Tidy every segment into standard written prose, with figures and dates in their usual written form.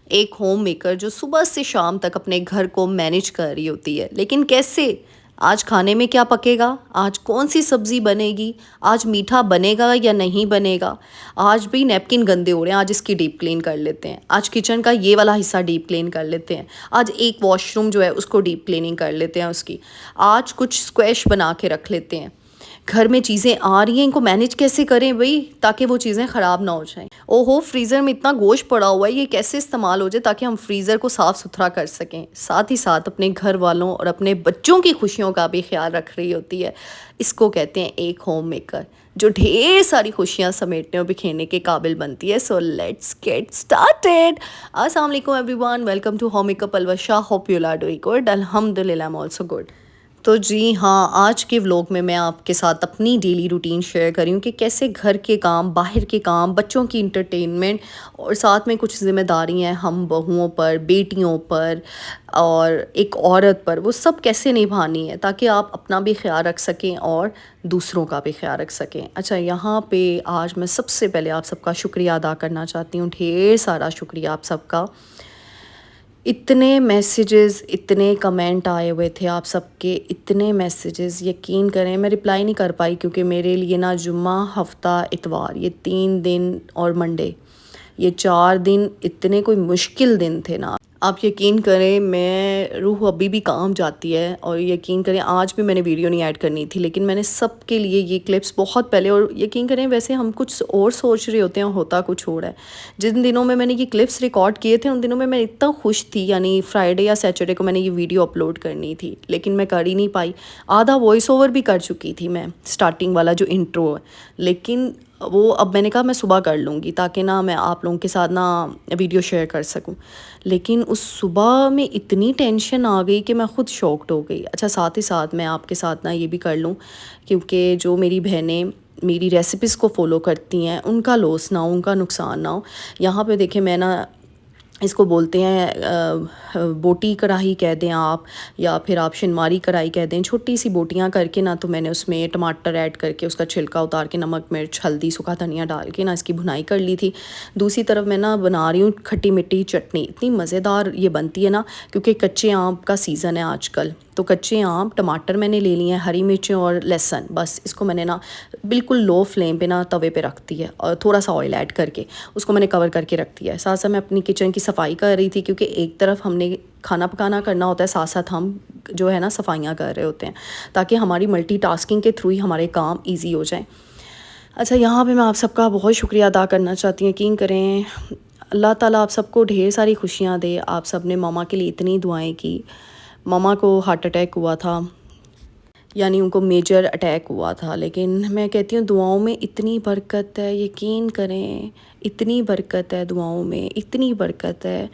ایک home maker جو صبح سے شام تک اپنے گھر کو مینیج کر رہی ہوتی ہے، لیکن کیسے؟ آج کھانے میں کیا پکے گا، آج کون سی سبزی بنے گی، آج میٹھا بنے گا یا نہیں بنے گا، آج بھی نیپکن گندے ہو رہے ہیں، آج اس کی ڈیپ کلین کر لیتے ہیں، آج کچن کا یہ والا حصہ ڈیپ کلین کر لیتے ہیں، آج ایک واش روم جو ہے اس کو ڈیپ کلیننگ کر لیتے ہیں اس کی، آج کچھ اسکویش بنا کے رکھ لیتے ہیں۔ گھر میں چیزیں آ رہی ہیں، ان کو مینیج کیسے کریں بھئی تاکہ وہ چیزیں خراب نہ ہو جائیں۔ او ہو، فریزر میں اتنا گوشت پڑا ہوا ہے، یہ کیسے استعمال ہو جائے تاکہ ہم فریزر کو صاف ستھرا کر سکیں۔ ساتھ ہی ساتھ اپنے گھر والوں اور اپنے بچوں کی خوشیوں کا بھی خیال رکھ رہی ہوتی ہے۔ اس کو کہتے ہیں ایک ہوم میکر جو ڈھیر ساری خوشیاں سمیٹنے اور بکھیرنے کے قابل بنتی ہے۔ So let's get started. السلام علیکم everyone, welcome to home makeup Alusha, hope you are doing good. الحمد للہ ایم آلسو گڈ۔ تو جی ہاں، آج کے ولاگ میں آپ کے ساتھ اپنی ڈیلی روٹین شیئر کری ہوں کہ کیسے گھر کے کام، باہر کے کام، بچوں کی انٹرٹینمنٹ اور ساتھ میں کچھ ذمہ داری ہیں ہم بہوؤں پر، بیٹیوں پر اور ایک عورت پر، وہ سب کیسے نبھانی ہے تاکہ آپ اپنا بھی خیال رکھ سکیں اور دوسروں کا بھی خیال رکھ سکیں۔ اچھا، یہاں پہ آج میں سب سے پہلے آپ سب کا شکریہ ادا کرنا چاہتی ہوں، ڈھیر سارا شکریہ آپ سب کا۔ اتنے میسیجز، اتنے کمنٹ آئے ہوئے تھے آپ سب کے، اتنے میسیجز، یقین کریں میں رپلائی نہیں کر پائی کیونکہ میرے لیے نا جمعہ، ہفتہ، اتوار، یہ 3 دن اور منڈے، یہ 4 دن اتنے کوئی مشکل دن تھے نا۔ آپ یقین کریں میں روح ابھی بھی کام جاتی ہے، اور یقین کریں آج بھی میں نے ویڈیو نہیں ایڈ کرنی تھی، لیکن میں نے سب کے لیے یہ کلپس بہت پہلے، اور یقین کریں ویسے ہم کچھ اور سوچ رہے ہوتے ہیں، ہوتا کچھ اور ہے۔ جن دنوں میں نے یہ کلپس ریکارڈ کیے تھے ان دنوں میں اتنا خوش تھی، یعنی فرائیڈے یا سیٹرڈے کو میں نے یہ ویڈیو اپلوڈ کرنی تھی، لیکن میں کر ہی نہیں پائی۔ آدھا وائس اوور بھی کر چکی تھی میں، سٹارٹنگ والا جو انٹرو ہے، لیکن وہ اب میں نے کہا میں صبح کر لوں گی تاکہ نا میں آپ لوگوں کے ساتھ نا ویڈیو شیئر کر سکوں۔ لیکن اس صبح میں اتنی ٹینشن آ گئی کہ میں خود شاکڈ ہو گئی۔ اچھا، ساتھ ہی ساتھ میں آپ کے ساتھ نا یہ بھی کر لوں کیونکہ جو میری بہنیں میری ریسیپیز کو فالو کرتی ہیں ان کا لاس نہ ہو، ان کا نقصان نہ ہو۔ یہاں پہ دیکھیں میں نا اس کو بولتے ہیں بوٹی کڑاہی کہہ دیں آپ، یا پھر آپ شنماری کڑاہی کہہ دیں، چھوٹی سی بوٹیاں کر کے نا، تو میں نے اس میں ٹماٹر ایڈ کر کے اس کا چھلکا اتار کے نمک مرچ ہلدی سوکھا دھنیا ڈال کے نا اس کی بھنائی کر لی تھی۔ دوسری طرف میں نا بنا رہی ہوں کھٹی مٹی چٹنی، اتنی مزیدار یہ بنتی ہے نا کیونکہ کچے آم کا سیزن ہے آج کل، تو کچے آم، ٹماٹر میں نے لے لیے ہیں، ہری مرچیں اور لہسن، بس اس کو میں نے نا بالکل لو فلیم پہ نا توے پہ رکھ دی ہے، اور تھوڑا سا آئل ایڈ کر کے اس کو میں نے کور کر کے رکھ دیا ہے۔ ساتھ ساتھ میں اپنی کچن کی صفائی کر رہی تھی کیونکہ ایک طرف ہم نے کھانا پکانا کرنا ہوتا ہے، ساتھ ساتھ ہم جو ہے نا صفائیاں کر رہے ہوتے ہیں تاکہ ہماری ملٹی ٹاسکنگ کے تھرو ہی ہمارے کام ایزی ہو جائیں۔ اچھا، یہاں پہ میں آپ سب کا بہت شکریہ ادا کرنا چاہتی ہوں، یقین کریں اللہ تعالیٰ آپ سب کو ڈھیر ساری خوشیاں دے۔ آپ سب نے ماما کے لیے اتنی دعائیں کی، ماما کو ہارٹ اٹیک ہوا تھا، یعنی ان کو میجر اٹیک ہوا تھا، لیکن میں کہتی ہوں دعاؤں میں اتنی برکت ہے، یقین کریں اتنی برکت ہے دعاؤں میں، اتنی برکت ہے۔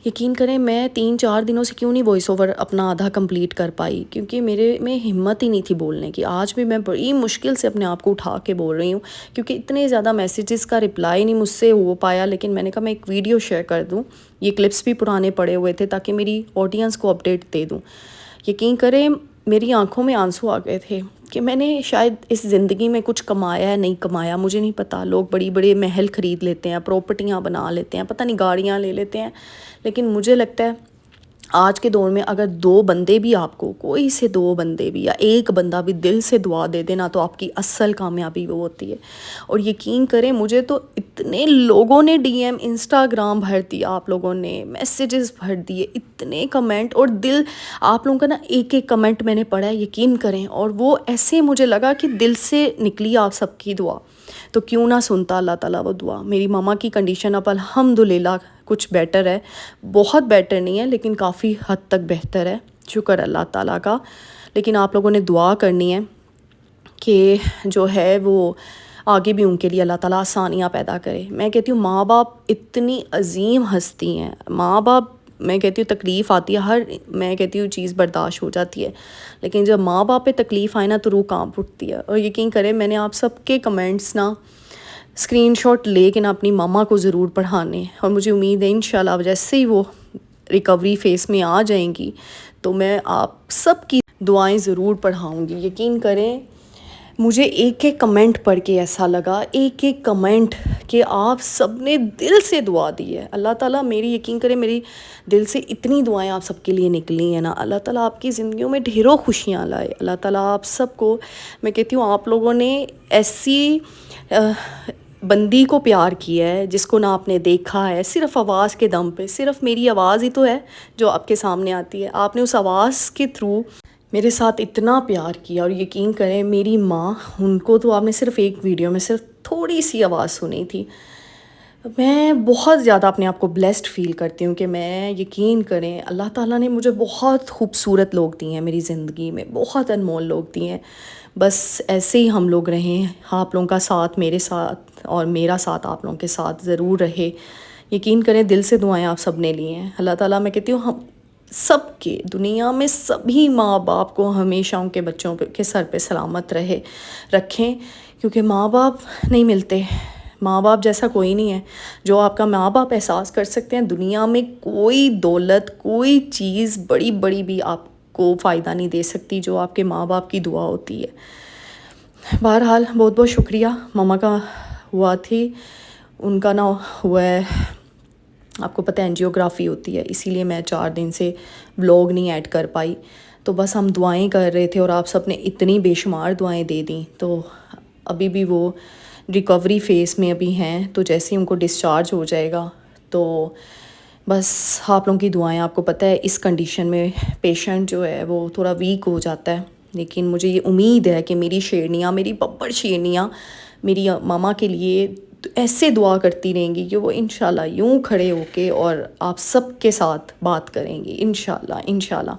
یقین کریں میں 3-4 دنوں سے کیوں نہیں وائس اوور اپنا آدھا کمپلیٹ کر پائی، کیونکہ میرے میں ہمت ہی نہیں تھی بولنے کی۔ آج بھی میں بڑی مشکل سے اپنے آپ کو اٹھا کے بول رہی ہوں کیونکہ اتنے زیادہ میسیجز کا رپلائی نہیں مجھ سے ہو پایا، لیکن میں نے کہا میں ایک ویڈیو شیئر کر دوں، یہ کلپس بھی پرانے پڑے ہوئے تھے تاکہ میری آڈینس کو اپڈیٹ دے دوں۔ یقین کریں میری آنکھوں میں آنسو آ گئے تھے کہ میں نے شاید اس زندگی میں کچھ کمایا ہے، نہیں کمایا مجھے نہیں پتہ۔ لوگ بڑی بڑے محل خرید لیتے ہیں، پراپرٹیاں بنا لیتے ہیں، پتہ نہیں گاڑیاں لے لیتے ہیں، لیکن مجھے لگتا ہے آج کے دور میں اگر 2 بندے بھی آپ کو، کوئی سے 2 بندے بھی یا ایک بندہ بھی دل سے دعا دے دینا تو آپ کی اصل کامیابی وہ ہوتی ہے۔ اور یقین کریں مجھے تو اتنے لوگوں نے ڈی ایم، انسٹاگرام بھر دیا، آپ لوگوں نے میسیجز بھر دیے، اتنے کمنٹ، اور دل آپ لوگوں کا نا ایک ایک کمنٹ میں نے پڑھا ہے، یقین کریں، اور وہ ایسے مجھے لگا کہ دل سے نکلی آپ سب کی دعا، تو کیوں نہ سنتا اللہ تعالیٰ وہ دعا۔ میری ماما کی کنڈیشن اب الحمدللہ کچھ بیٹر ہے، بہت بیٹر نہیں ہے لیکن کافی حد تک بہتر ہے، شکر اللہ تعالیٰ کا۔ لیکن آپ لوگوں نے دعا کرنی ہے کہ جو ہے وہ آگے بھی ان کے لیے اللہ تعالیٰ آسانیاں پیدا کرے۔ میں کہتی ہوں ماں باپ اتنی عظیم ہستی ہیں، ماں باپ، میں کہتی ہوں تکلیف آتی ہے، میں کہتی ہوں چیز برداشت ہو جاتی ہے، لیکن جب ماں باپ پہ تکلیف آئے نا تو روح کانپ اٹھتی ہے۔ اور یقین کریں میں نے آپ سب کے کمنٹس نا اسکرین شاٹ لے کے نا اپنی ماما کو ضرور پڑھانے، اور مجھے امید ہے انشاءاللہ جیسے ہی وہ ریکوری فیس میں آ جائیں گی تو میں آپ سب کی دعائیں ضرور پڑھاؤں گی۔ یقین کریں مجھے ایک ایک کمنٹ پڑھ کے ایسا لگا، ایک ایک کمنٹ کہ آپ سب نے دل سے دعا دی ہے. اللہ تعالیٰ میری یقین کرے میری دل سے اتنی دعائیں آپ سب کے لیے نکلی ہیں نا. اللہ تعالیٰ آپ کی زندگیوں میں ڈھیروں خوشیاں لائے. اللہ تعالیٰ آپ سب کو، میں کہتی ہوں آپ لوگوں نے ایسی بندی کو پیار کیا ہے جس کو نہ آپ نے دیکھا ہے، صرف آواز کے دم پہ. صرف میری آواز ہی تو ہے جو آپ کے سامنے آتی ہے. آپ نے اس آواز کے تھرو میرے ساتھ اتنا پیار کیا. اور یقین کریں میری ماں، ان کو تو آپ نے صرف ایک ویڈیو میں صرف تھوڑی سی آواز سنی تھی. میں بہت زیادہ اپنے آپ کو بلیسڈ فیل کرتی ہوں کہ میں، یقین کریں اللہ تعالیٰ نے مجھے بہت خوبصورت لوگ دیے ہیں میری زندگی میں، بہت انمول لوگ دیے ہیں. بس ایسے ہی ہم لوگ رہیں، آپ لوگوں کا ساتھ میرے ساتھ اور میرا ساتھ آپ لوگوں کے ساتھ ضرور رہے. یقین کریں دل سے دعائیں آپ سب نے لی ہیں. اللہ تعالیٰ میں کہتی ہوں ہم سب کے، دنیا میں سبھی ماں باپ کو ہمیشہ ان کے بچوں کے سر پہ سلامت رکھیں، کیونکہ ماں باپ نہیں ملتے. ماں باپ جیسا کوئی نہیں ہے. جو آپ کا ماں باپ احساس کر سکتے ہیں، دنیا میں کوئی دولت، کوئی چیز بڑی بڑی بھی آپ کو فائدہ نہیں دے سکتی جو آپ کے ماں باپ کی دعا ہوتی ہے. بہرحال بہت بہت شکریہ. ماما کا ہوا تھی، ان کا نہ ہوا ہے، آپ کو پتہ ہے انجیوگرافی ہوتی ہے، اسی لیے میں 4 دن سے ولاگ نہیں ایڈ کر پائی. تو بس ہم دعائیں کر رہے تھے اور آپ سب نے اتنی بے شمار دعائیں دے دیں. تو ابھی بھی وہ ریکوری فیس میں ابھی ہیں، تو جیسے ہی ان کو ڈسچارج ہو جائے گا تو بس آپ لوگوں کی دعائیں. آپ کو پتہ ہے اس کنڈیشن میں پیشنٹ جو ہے وہ تھوڑا ویک ہو جاتا ہے، لیکن مجھے یہ امید ہے کہ میری شیرنیاں، میری ببر شیرنیاں میری ماما کے لیے ایسے دعا کرتی رہیں گی کہ وہ انشاءاللہ یوں کھڑے ہو کے اور آپ سب کے ساتھ بات کریں گی انشاءاللہ.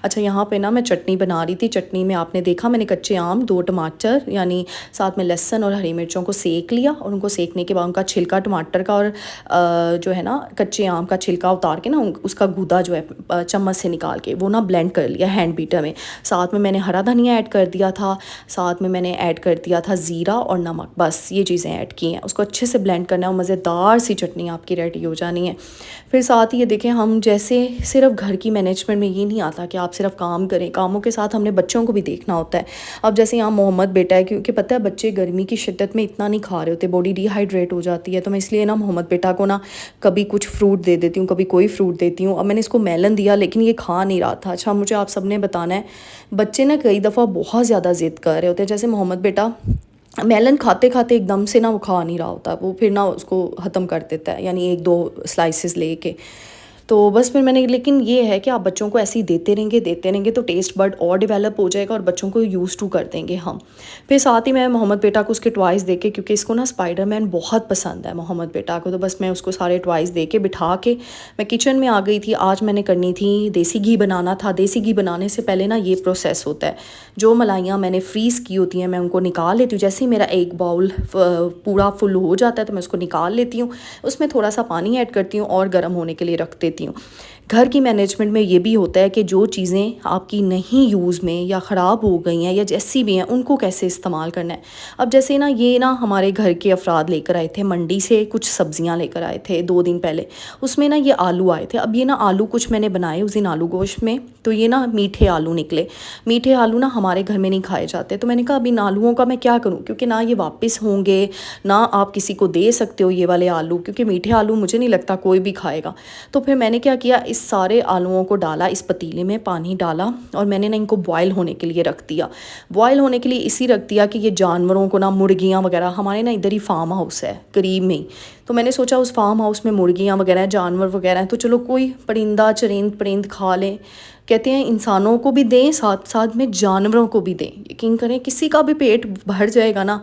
اچھا یہاں پہ نا میں چٹنی بنا رہی تھی. چٹنی میں آپ نے دیکھا میں نے کچے آم، 2 ٹماٹر یعنی ساتھ میں لہسن اور ہری مرچوں کو سیک لیا، اور ان کو سیکنے کے بعد ان کا چھلکا ٹماٹر کا اور جو ہے نا کچے آم کا چھلکا اتار کے نا اس کا گودا جو ہے چمچ سے نکال کے وہ نا بلینڈ کر لیا ہینڈ بیٹر میں. ساتھ میں نے ہرا دھنیا ایڈ کر دیا تھا، ساتھ میں نے ایڈ کر دیا تھا زیرہ اور نمک. بس یہ چیزیں ایڈ کی ہیں. اس کو اچھے سے بلینڈ کرنا ہے اور مزیدار سی چٹنی آپ کی ریڈی ہو جانی ہے. پھر ساتھ ہی یہ دیکھیں ہم جیسے صرف گھر کی مینجمنٹ میں یہ نہیں آتا کہ آپ صرف کام کریں، کاموں کے ساتھ ہم نے بچوں کو بھی دیکھنا ہوتا ہے. اب جیسے یہاں محمد بیٹا ہے، کیونکہ پتہ ہے بچے گرمی کی شدت میں اتنا نہیں کھا رہے ہوتے، باڈی ڈی ہائیڈریٹ ہو جاتی ہے. تو میں اس لیے نا محمد بیٹا کو نا کبھی کچھ فروٹ دے دیتی ہوں، کبھی کوئی فروٹ دیتی ہوں. اب میں نے اس کو میلن دیا لیکن یہ کھا نہیں رہا تھا. اچھا مجھے آپ سب نے بتانا ہے، بچے نا کئی دفعہ بہت زیادہ ضد کر رہے ہوتے ہیں. جیسے محمد بیٹا میلن کھاتے کھاتے ایک دم سے نا وہ کھا نہیں رہا ہوتا، وہ پھر نا اس کو ختم کر دیتا ہے، یعنی 1-2 سلائسز لے کے. تو بس پھر میں نے، لیکن یہ ہے کہ آپ بچوں کو ایسے ہی دیتے رہیں گے تو ٹیسٹ برڈ اور ڈیولپ ہو جائے گا اور بچوں کو یوز ٹو کر دیں گے ہم. پھر ساتھ ہی میں محمد بیٹا کو اس کے ٹوائز دے کے، کیونکہ اس کو نا اسپائڈر مین بہت پسند ہے محمد بیٹا کو، تو بس میں اس کو سارے ٹوائز دے کے بٹھا کے میں کچن میں آ گئی تھی. آج میں نے کرنی تھی دیسی گھی بنانا تھا. دیسی گھی بنانے سے پہلے نا یہ پروسیس ہوتا ہے، جو ملائیاں میں نے فریز کی ہوتی ہیں میں ان کو نکال لیتی ہوں. جیسے ہی میرا ایک باؤل پورا فل ہو جاتا ہے تو میں اس کو نکال لیتی ہوں، اس میں تھوڑا سا پانی ایڈ کرتی ہوں اور گرم ہونے کے لیے رکھ دیتی ہوں. گھر کی مینجمنٹ میں یہ بھی ہوتا ہے کہ جو چیزیں آپ کی نہیں یوز میں یا خراب ہو گئی ہیں یا جیسی بھی ہیں ان کو کیسے استعمال کرنا ہے. اب جیسے نا یہ نا ہمارے گھر کے افراد لے کر آئے تھے منڈی سے، کچھ سبزیاں لے کر آئے تھے 2 دن پہلے. اس میں نا یہ آلو آئے تھے. اب یہ نا آلو کچھ میں نے بنائے اس دن آلو گوشت میں، تو یہ نا میٹھے آلو نکلے. میٹھے آلو نا ہمارے گھر میں نہیں کھائے جاتے. تو میں نے کہا اب ان آلوؤں کا میں کیا کروں، کیونکہ نہ یہ واپس ہوں گے نہ آپ کسی کو دے سکتے ہو یہ والے آلو، کیونکہ میٹھے آلو مجھے نہیں لگتا کوئی بھی کھائے گا. تو پھر میں نے کیا کیا، اس سارے آلوؤں کو ڈالا اس پتیلے میں، پانی ڈالا اور میں نے نا ان کو بوائل ہونے کے لیے رکھ دیا. بوائل ہونے کے لیے اسی رکھ دیا کہ یہ جانوروں کو نا، مرغیاں وغیرہ، ہمارے نا ادھر ہی فارم ہاؤس ہے قریب میں ہی، تو میں نے سوچا اس فارم ہاؤس میں مرغیاں وغیرہ ہیں، جانور وغیرہ ہیں، تو چلو کوئی پرندہ پرند کھا لیں. کہتے ہیں انسانوں کو بھی دیں ساتھ ساتھ میں جانوروں کو بھی دیں. یقین کریں کسی کا بھی پیٹ بھر جائے گا نا،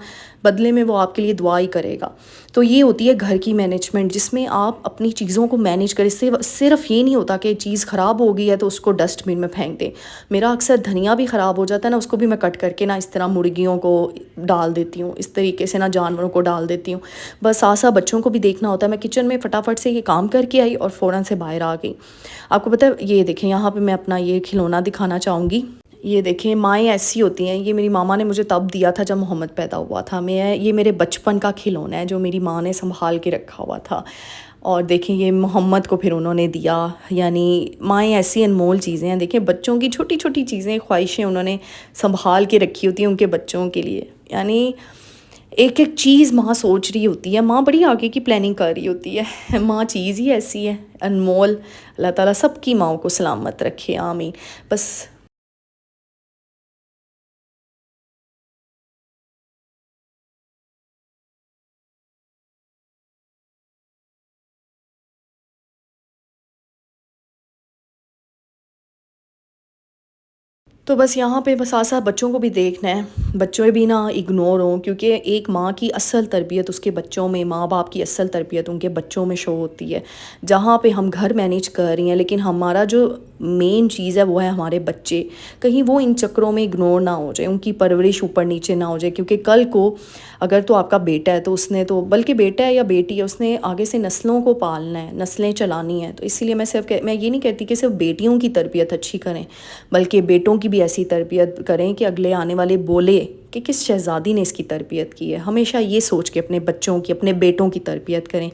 بدلے میں وہ آپ کے لیے دعا ہی کرے گا. تو یہ ہوتی ہے گھر کی مینجمنٹ، جس میں آپ اپنی چیزوں کو مینیج کریں. اس سے صرف یہ نہیں ہوتا کہ چیز خراب ہو گئی ہے تو اس کو ڈسٹ بن میں پھینک دیں. میرا اکثر دھنیا بھی خراب ہو جاتا ہے نا، اس کو بھی میں کٹ کر کے نا اس طرح مرغیوں کو ڈال دیتی ہوں، اس طریقے سے نا جانوروں کو ڈال دیتی ہوں. بس آسا بچوں کو بھی دیکھنا ہوتا ہے. میں کچن میں فٹافٹ سے یہ کام کر کے آئی اور فوراً سے باہر آ گئی. آپ کو پتہ ہے یہ دیکھیں یہاں پہ میں اپنا یہ کھلونا دکھانا چاہوں گی. یہ دیکھیں مائیں ایسی ہوتی ہیں، یہ میری ماما نے مجھے تب دیا تھا جب محمد پیدا ہوا تھا. یہ میرے بچپن کا کھلونا ہے جو میری ماں نے سنبھال کے رکھا ہوا تھا. اور دیکھیں یہ محمد کو پھر انہوں نے دیا. یعنی مائیں ایسی انمول چیزیں ہیں. دیکھیں بچوں کی چھوٹی چھوٹی چیزیں، خواہشیں انہوں نے سنبھال کے رکھی ہوتی ہیں ان کے بچوں کے لیے. یعنی ایک ایک چیز ماں سوچ رہی ہوتی ہے، ماں بڑی آگے کی پلاننگ کر رہی ہوتی ہے، ماں چیز ہی ایسی ہے انمول۔ اللہ تعالیٰ سب کی ماؤں کو سلامت رکھے، آمین۔ بس تو بس یہاں پہ بس ساتھ ساتھ بچوں کو بھی دیکھنا ہے، بچوں بھی نہ اگنور ہوں، کیونکہ ایک ماں کی اصل تربیت اس کے بچوں میں، ماں باپ کی اصل تربیت ان کے بچوں میں شو ہوتی ہے۔ جہاں پہ ہم گھر مینیج کر رہی ہیں لیکن ہمارا جو مین چیز ہے وہ ہے ہمارے بچے، کہیں وہ ان چکروں میں اگنور نہ ہو جائے، ان کی پرورش اوپر نیچے نہ ہو جائے، کیونکہ کل کو اگر تو آپ کا بیٹا ہے تو اس نے تو، بلکہ بیٹا ہے یا بیٹی ہے، اس نے آگے سے نسلوں کو پالنا ہے، نسلیں چلانی ہیں۔ تو اسی لیے میں یہ نہیں کہتی کہ صرف بیٹیوں کی تربیت اچھی کریں، بلکہ بیٹوں کی بھی ایسی تربیت کریں کہ اگلے آنے والے بولے کہ کس شہزادی نے اس کی تربیت کی ہے۔ ہمیشہ یہ سوچ کے اپنے بچوں کی، اپنے بیٹوں کی تربیت کریں،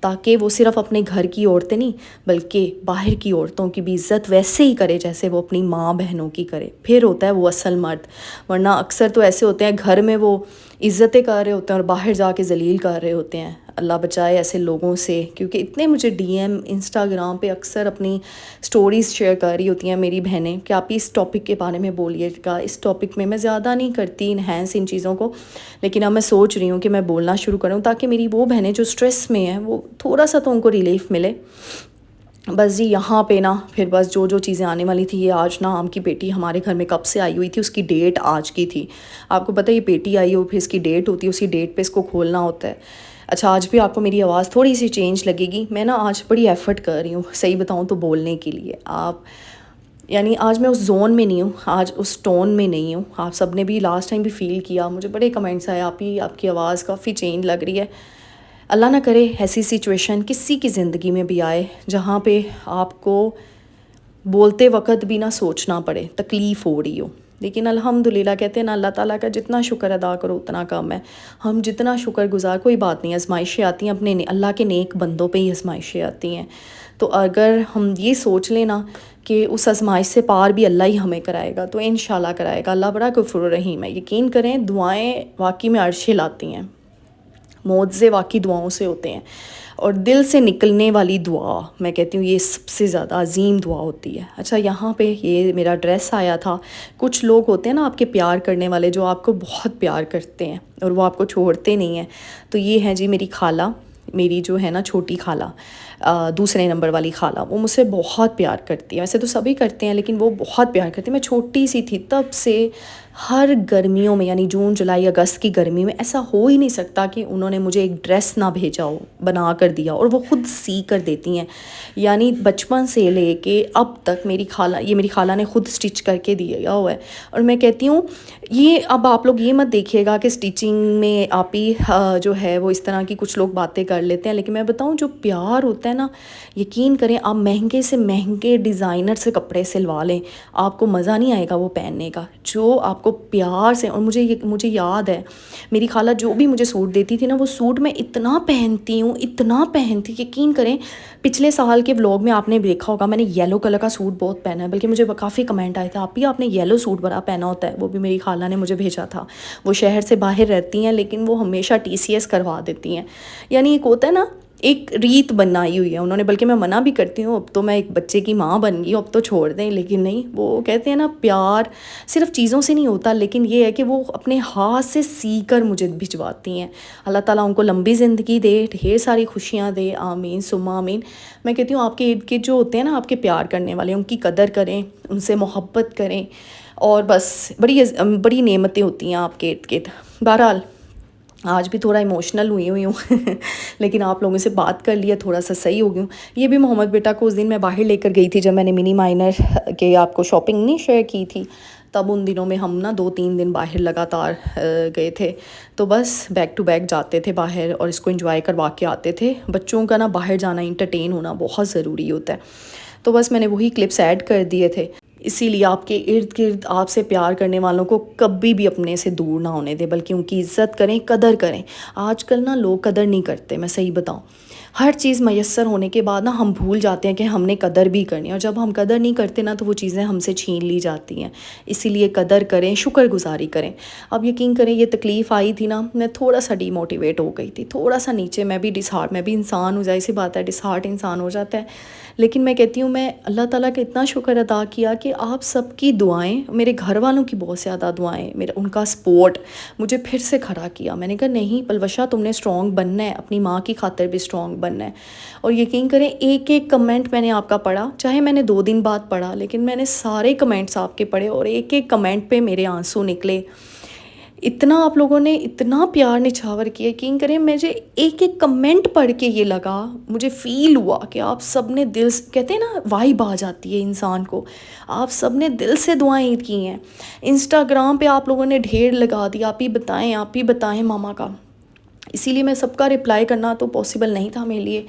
تاکہ وہ صرف اپنے گھر کی عورتیں نہیں بلکہ باہر کی عورتوں کی بھی عزت ویسے ہی کرے جیسے وہ اپنی ماں بہنوں کی کرے، پھر ہوتا ہے وہ اصل مرد۔ ورنہ اکثر تو ایسے ہوتے ہیں گھر میں وہ عزتیں کر رہے ہوتے ہیں اور باہر جا کے ذلیل کر رہے ہوتے ہیں۔ اللہ بچائے ایسے لوگوں سے، کیونکہ اتنے مجھے ڈی ایم انسٹاگرام پہ اکثر اپنی سٹوریز شیئر کر رہی ہوتی ہیں میری بہنیں کہ آپ اس ٹاپک کے بارے میں بولیے گا۔ اس ٹاپک میں زیادہ نہیں کرتی انہینس ان چیزوں کو، لیکن اب میں سوچ رہی ہوں کہ میں بولنا شروع کروں تاکہ میری وہ بہنیں جو سٹریس میں ہیں وہ تھوڑا سا تو ان کو ریلیف ملے۔ بس جی یہاں پہ نا پھر بس جو چیزیں آنے والی تھی، یہ آج نا آم کی پیٹی ہمارے گھر میں کب سے آئی ہوئی تھی، اس کی ڈیٹ آج کی تھی۔ آپ کو پتہ ہے یہ پیٹی آئی ہو پھر اس کی ڈیٹ ہوتی ہے، اسی ڈیٹ پہ اس کو کھولنا ہوتا ہے۔ اچھا آج بھی آپ کو میری آواز تھوڑی سی چینج لگے گی، میں نا آج بڑی ایفرٹ کر رہی ہوں صحیح بتاؤں تو بولنے کے لیے۔ آپ یعنی آج میں اس زون میں نہیں ہوں، آج اس ٹون میں نہیں ہوں۔ آپ سب نے بھی لاسٹ ٹائم بھی فیل کیا، مجھے بڑے کمنٹس آئے آپ کی آواز کافی چینج لگ رہی ہے۔ اللہ نہ کرے ایسی سچویشن کسی کی زندگی میں بھی آئے جہاں پہ آپ کو بولتے وقت بھی نہ سوچنا پڑے، تکلیف ہو رہی ہو، لیکن الحمدللہ کہتے ہیں نا اللہ تعالیٰ کا جتنا شکر ادا کرو اتنا کم ہے۔ ہم جتنا شکر گزار، کوئی بات نہیں، آزمائشیں آتی ہیں، اپنے اللہ کے نیک بندوں پہ ہی آزمائشیں آتی ہیں۔ تو اگر ہم یہ سوچ لیں نا کہ اس آزمائش سے پار بھی اللہ ہی ہمیں کرائے گا، تو انشاءاللہ کرائے گا۔ اللہ بڑا غفور الرحیم ہے، یقین کریں دعائیں واقعی میں عرش ہلاتی ہیں، معجزے واقعی دعاؤں سے ہوتے ہیں، اور دل سے نکلنے والی دعا میں کہتی ہوں یہ سب سے زیادہ عظیم دعا ہوتی ہے۔ اچھا یہاں پہ یہ میرا ڈریس آیا تھا، کچھ لوگ ہوتے ہیں نا آپ کے پیار کرنے والے جو آپ کو بہت پیار کرتے ہیں اور وہ آپ کو چھوڑتے نہیں ہیں، تو یہ ہیں جی میری خالہ، میری جو ہے نا چھوٹی خالہ، دوسرے نمبر والی خالہ، وہ مجھ سے بہت پیار کرتی ہے۔ ویسے تو سبھی کرتے ہیں لیکن وہ بہت پیار کرتی ہے۔ میں چھوٹی سی تھی تب سے ہر گرمیوں میں، یعنی جون جولائی اگست کی گرمی میں ایسا ہو ہی نہیں سکتا کہ انہوں نے مجھے ایک ڈریس نہ بھیجا ہو، بنا کر دیا، اور وہ خود سی کر دیتی ہیں۔ یعنی بچپن سے لے کے اب تک میری خالہ نے خود سٹچ کر کے دیا ہوا ہے۔ اور میں کہتی ہوں یہ اب آپ لوگ یہ مت دیکھیے گا کہ سٹیچنگ میں آپ ہی جو ہے وہ اس طرح کی کچھ لوگ باتیں کر لیتے ہیں، لیکن میں بتاؤں جو پیار ہوتا ہے نا، یقین کریں آپ مہنگے سے مہنگے ڈیزائنر سے کپڑے سلوا لیں، آپ کو مزہ نہیں آئے گا وہ پہننے کا، جو آپ کو پیار سے۔ اور مجھے یاد ہے میری خالہ جو بھی مجھے سوٹ دیتی تھی نا، وہ سوٹ میں اتنا پہنتی ہوں، اتنا پہنتی، یقین کریں پچھلے سال کے ولاگ میں آپ نے دیکھا ہوگا میں نے یلو کلر کا سوٹ بہت پہنا ہے، بلکہ مجھے کافی کمنٹ آئے تھے آپ نے یلو سوٹ بڑا پہنا ہوتا ہے، وہ بھی میری خالہ نے مجھے بھیجا تھا۔ وہ شہر سے باہر رہتی ہیں لیکن وہ ہمیشہ TCS کروا دیتی ہیں، یعنی ایک ہوتا ہے نا ایک ریت بنائی ہوئی ہے انہوں نے، بلکہ میں منع بھی کرتی ہوں اب تو میں ایک بچے کی ماں بن گئی ہوں، اب تو چھوڑ دیں، لیکن نہیں، وہ کہتے ہیں نا پیار صرف چیزوں سے نہیں ہوتا، لیکن یہ ہے کہ وہ اپنے ہاتھ سے سی کر مجھے بھجواتی ہیں۔ اللہ تعالیٰ ان کو لمبی زندگی دے، ڈھیر ساری خوشیاں دے، آمین ثم آمین۔ میں کہتی ہوں آپ کے ارد گرد جو ہوتے ہیں نا آپ کے پیار کرنے والے، ان کی قدر کریں، ان سے محبت کریں، اور بس بڑی نعمتیں ہوتی ہیں آپ کے ارد گرد۔ بہرحال آج بھی تھوڑا ایموشنل ہوئی ہوں لیکن آپ لوگوں سے بات کر لیا تھوڑا سا صحیح ہو گئی ہوں۔ یہ بھی محمد بیٹا کو اس دن میں باہر لے کر گئی تھی جب میں نے منی مائنر کے آپ کو شاپنگ نہیں شیئر کی تھی، تب ان دنوں میں ہم نا 2-3 دن باہر لگاتار گئے تھے، تو بس بیک ٹو بیک جاتے تھے باہر اور اس کو انجوائے کروا کے آتے تھے۔ بچوں کا نا باہر جانا، انٹرٹین ہونا بہت ضروری ہوتا ہے، تو بس میں نے وہی کلپس ایڈ کر دیے تھے۔ اسی لیے آپ کے ارد گرد آپ سے پیار کرنے والوں کو کبھی بھی اپنے سے دور نہ ہونے دیں، بلکہ ان کی عزت کریں، قدر کریں۔ آج کل نا لوگ قدر نہیں کرتے، میں صحیح بتاؤں، ہر چیز میسر ہونے کے بعد نا ہم بھول جاتے ہیں کہ ہم نے قدر بھی کرنی ہے، اور جب ہم قدر نہیں کرتے نا تو وہ چیزیں ہم سے چھین لی جاتی ہیں۔ اسی لیے قدر کریں، شکر گزاری کریں۔ اب یقین کریں یہ تکلیف آئی تھی نا، میں تھوڑا سا ڈی موٹیویٹ ہو گئی تھی، تھوڑا سا نیچے، میں بھی ڈسہارٹ، میں بھی انسان ہوں، ظاہر سی بات ہے ڈسہارٹ انسان ہو جاتا ہے، لیکن میں کہتی ہوں میں اللہ تعالیٰ کا اتنا شکر ادا کیا کہ آپ سب کی دعائیں، میرے گھر والوں کی بہت زیادہ دعائیں، میرا ان کا سپورٹ مجھے پھر سے کھڑا کیا۔ میں نے کہا نہیں پلوشا، تم نے اسٹرانگ بننا ہے، اپنی ماں کی خاطر بھی اسٹرانگ بننا ہے۔ اور یقین کریں ایک ایک کمنٹ میں نے آپ کا پڑھا، چاہے میں نے 2 دن بعد پڑھا، لیکن میں نے سارے کمنٹس آپ کے پڑھے، اور ایک ایک کمنٹ پہ میرے آنسو نکلے۔ اتنا آپ لوگوں نے اتنا پیار نچھاور کیا، یقین کریں مجھے ایک ایک کمنٹ پڑھ کے یہ لگا، مجھے فیل ہوا کہ آپ سب نے دل سے، کہتے ہیں نا وائب آ جاتی ہے انسان کو، آپ سب نے دل سے دعائیں کی ہیں۔ انسٹاگرام پہ آپ لوگوں نے ڈھیر لگا دی، آپ ہی بتائیں ماما کا۔ اسی لیے میں سب کا رپلائی کرنا تو پاسبل نہیں تھا میرے لیے،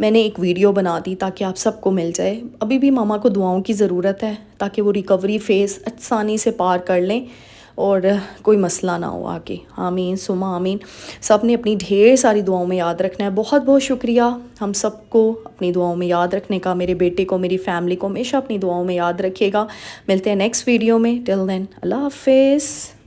میں نے ایک ویڈیو بنا دی تاکہ آپ سب کو مل جائے۔ ابھی بھی ماما کو دعاؤں کی ضرورت ہے تاکہ وہ ریکوری فیز آسانی سے پار کر لیں اور کوئی مسئلہ نہ ہو آگے۔ آمین ثم آمین۔ سب نے اپنی ڈھیر ساری دعاؤں میں یاد رکھنا ہے۔ بہت بہت شکریہ ہم سب کو اپنی دعاؤں میں یاد رکھنے کا، میرے بیٹے کو، میری فیملی کو ہمیشہ اپنی دعاؤں میں یاد رکھیے گا۔ ملتے ہیں نیکسٹ ویڈیو میں، ٹل دین اللہ حافظ۔